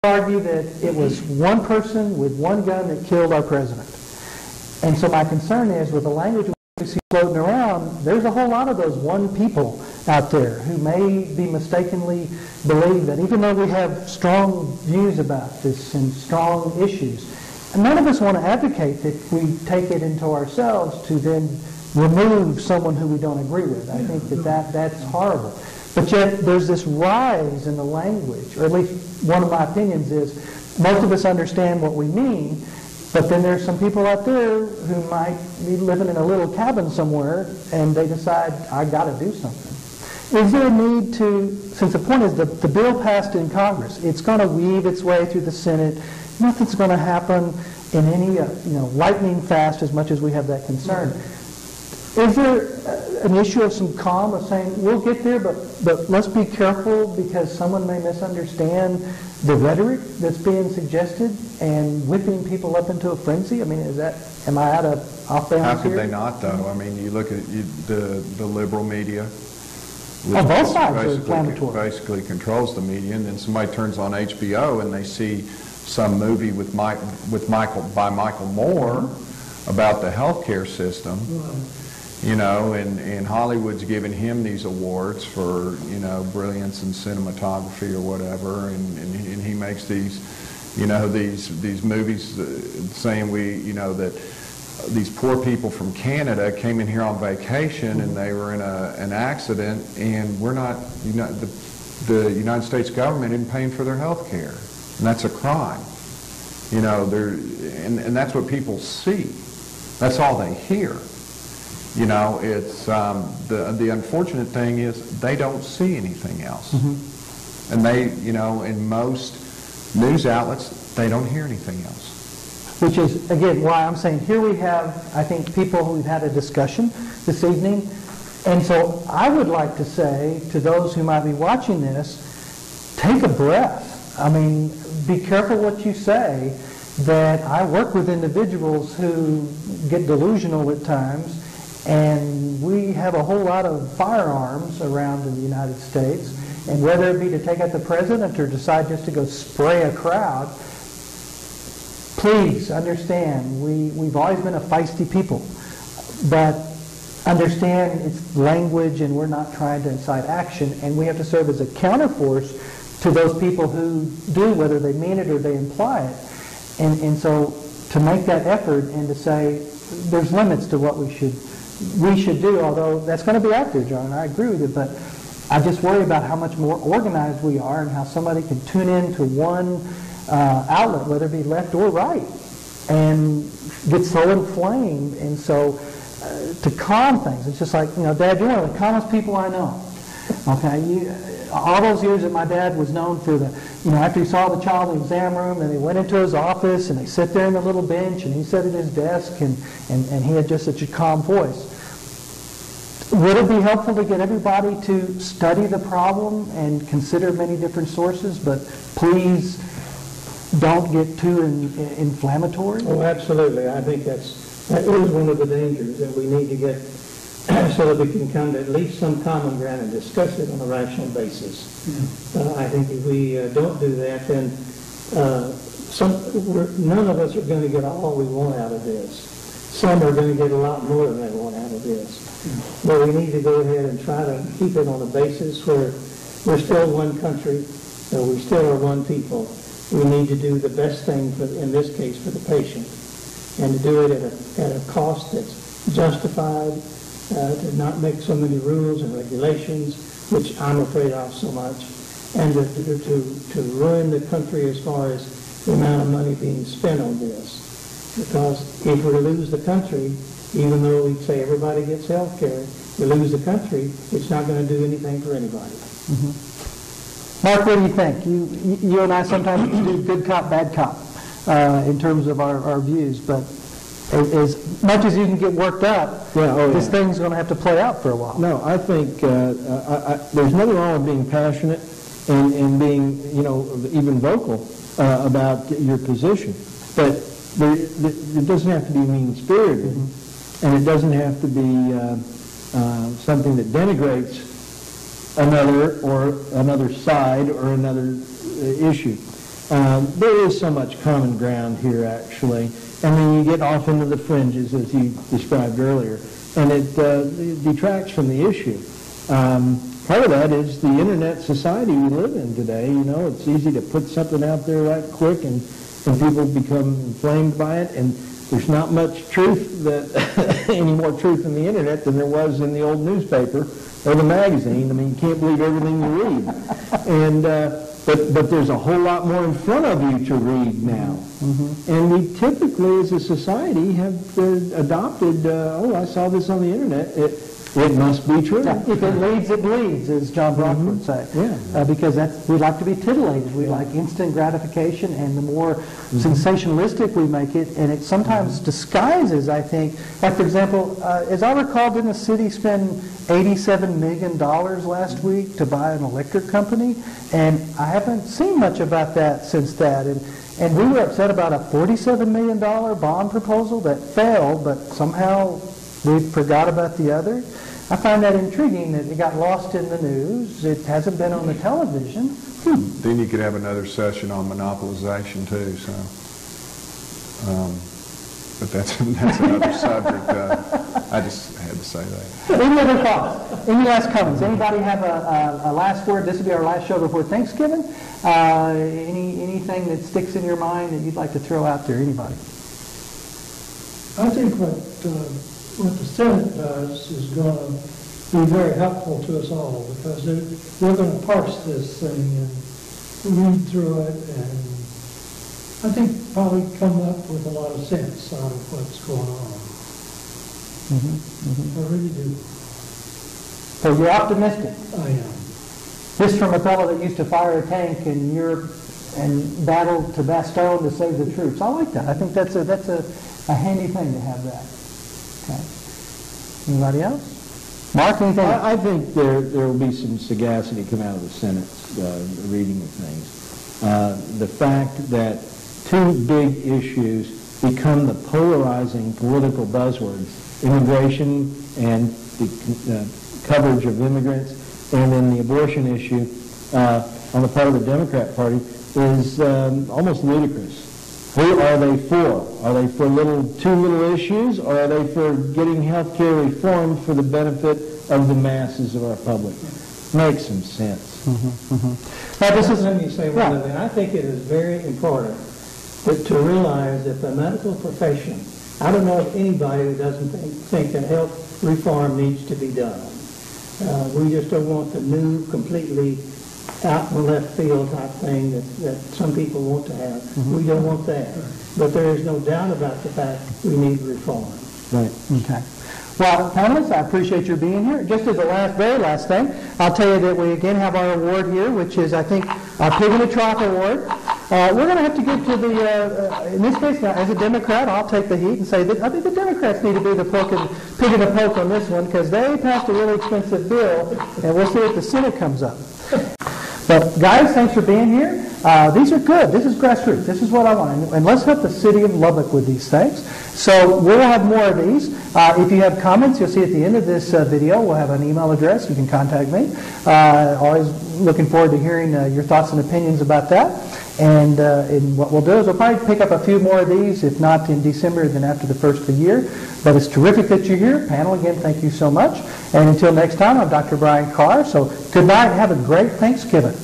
argue that it was one person with one gun that killed our president. And so my concern is, with the language we see floating around, there's a whole lot of those one people out there who may be mistakenly believe that even though we have strong views about this and strong issues, and none of us want to advocate that we take it into ourselves to then remove someone who we don't agree with. I think that's horrible. But yet there's this rise in the language, or at least one of my opinions is most of us understand what we mean, but then there's some people out there who might be living in a little cabin somewhere and they decide, I got to do something. Is there a need to, since the point is the bill passed in Congress, it's going to weave its way through the Senate, nothing's going to happen in any lightning fast as much as we have that concern. Is there an issue of some calm of saying, we'll get there, but let's be careful because someone may misunderstand the rhetoric that's being suggested and whipping people up into a frenzy? I mean, am I off balance here? How could they not, though? I mean, you look at the liberal media. On both sides are inflammatory. Basically controls the media, and then somebody turns on HBO and they see some movie by Michael Moore about the healthcare system. And Hollywood's giving him these awards for, brilliance in cinematography or whatever, and he makes these movies saying that these poor people from Canada came in here on vacation and they were in an accident, and the United States government isn't paying for their health care, and that's a crime. And that's what people see. That's all they hear. It's the unfortunate thing is they don't see anything else, and they, in most news outlets, they don't hear anything else. Which is again why I'm saying here we have, I think, people who've had a discussion this evening, and so I would like to say to those who might be watching this, take a breath. I mean, be careful what you say. That I work with individuals who get delusional at times. And we have a whole lot of firearms around in the United States. And whether it be to take out the president or decide just to go spray a crowd, please understand, we've always been a feisty people. But understand it's language and we're not trying to incite action. And we have to serve as a counterforce to those people who do, whether they mean it or they imply it. And so to make that effort and to say there's limits to what we should do, although that's going to be out there, John, I agree with you, but I just worry about how much more organized we are and how somebody can tune in to one outlet, whether it be left or right, and get so inflamed. And so to calm things, it's just like, Dad, you're one of the calmest people I know. Okay, all those years that my dad was known for after he saw the child in the exam room and they went into his office and they sit there in the little bench and he sat at his desk and he had just such a calm voice. Would it be helpful to get everybody to study the problem and consider many different sources, but please don't get too inflammatory? Oh, absolutely. I think that is one of the dangers that we need to get so that we can come to at least some common ground and discuss it on a rational basis. I think if we don't do that, then none of us are going to get all we want out of this. Some are going to get a lot more than they want out of this. But we need to go ahead and try to keep it on a basis where we're still one country, we still are one people. We need to do the best thing, in this case, for the patient, and to do it at a cost that's justified, to not make so many rules and regulations, which I'm afraid of so much, and to ruin the country as far as the amount of money being spent on this. Because if we lose the country, even though we say everybody gets health care, we lose the country, it's not going to do anything for anybody. Mark, what do you think? You and I sometimes do good cop, bad cop in terms of our views, but as much as you can get worked up, this thing's going to have to play out for a while. No, I think there's nothing wrong with being passionate and being, even vocal about your position. But it doesn't have to be mean-spirited, and it doesn't have to be something that denigrates another side or another issue. there is so much common ground here, actually. And then you get off into the fringes, as you described earlier, and it detracts from the issue. Part of that is the internet society we live in today. You know, it's easy to put something out there right quick, and people become inflamed by it. And there's not much truth any more truth in the internet than there was in the old newspaper or the magazine. I mean, you can't believe everything you read. And but there's a whole lot more in front of you to read now. Mm-hmm. And we typically, as a society, have adopted, I saw this on the internet. It must be true. Yeah, if it leads, it bleeds, as John Brock would say. Yeah. Because we like to be titillated. We like instant gratification, and the more sensationalistic we make it, and it sometimes disguises, I think. Like, for example, as I recall, didn't the city spend $87 million last week to buy an electric company? And I haven't seen much about that since that. And we were upset about a $47 million bond proposal that failed, but somehow we forgot about the other. I find that intriguing that it got lost in the news. It hasn't been on the television. Then you could have another session on monopolization too. So, but that's another subject. I just had to say that. Any other thoughts? Any last comments? Anybody have a last word? This will be our last show before Thanksgiving. Anything that sticks in your mind that you'd like to throw out there? Anybody? I think what the Senate does is going to be very helpful to us all, because they're going to parse this thing and read through it, and I think probably come up with a lot of sense out of what's going on. I really do. So you're optimistic? I am. This from a fellow that used to fire a tank in Europe and battled to Bastogne to save the troops. I like that. I think that's a handy thing to have that. Okay. Anybody else? Mark, anything? I think there will be some sagacity come out of the Senate's reading of things. The fact that two big issues become the polarizing political buzzwords, immigration and the coverage of immigrants, and then the abortion issue on the part of the Democrat Party is almost ludicrous. Who are they for? Are they for two little issues, or are they for getting health care reform for the benefit of the masses of our public? Makes some sense. Now, let me say one other thing. I think it is very important to realize that the medical profession, I don't know of anybody who doesn't think that health reform needs to be done. We just don't want the new, completely out in the left field type thing that some people want to have. We don't want that. But there is no doubt about the fact we need reform. Right. Okay. Well, panelists, I appreciate your being here. Just as the very last thing, I'll tell you that we again have our award here, which is, I think, our Pig in the Trough Award. We're going to have to get to the, in this case, now, as a Democrat, I'll take the heat and say that I think the Democrats need to be the pig in the poke on this one, because they passed a really expensive bill, and we'll see if the Senate comes up. But guys, thanks for being here. These are good. This is grassroots. This is what I want. And let's help the city of Lubbock with these things. So we'll have more of these. If you have comments, you'll see at the end of this video, we'll have an email address. You can contact me. Always looking forward to hearing your thoughts and opinions about that. And what we'll do is we'll probably pick up a few more of these, if not in December, then after the first of the year. But it's terrific that you're here. Panel, again, thank you so much. And until next time, I'm Dr. Brian Carr. So good night and have a great Thanksgiving.